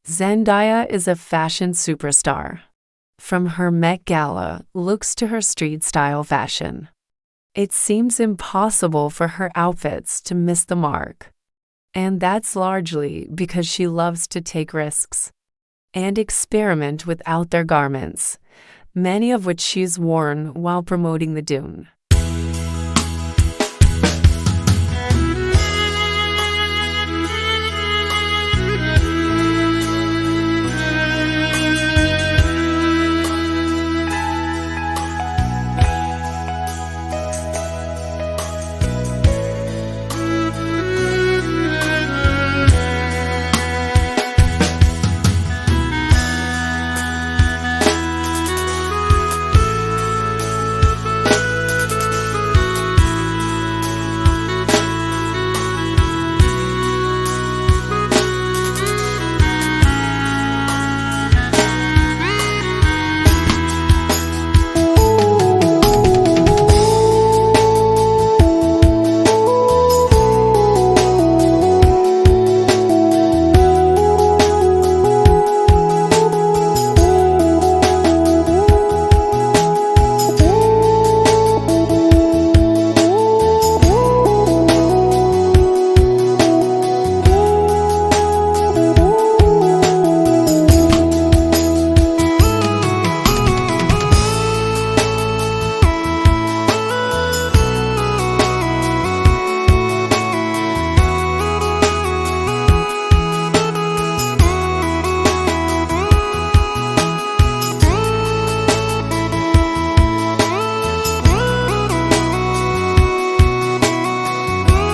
Zendaya is a fashion superstar. From her Met Gala looks to her street-style fashion, it seems impossible for her outfits to miss the mark. And that's largely because she loves to take risks and experiment with out their garments, many of which she's worn while promoting the Dune.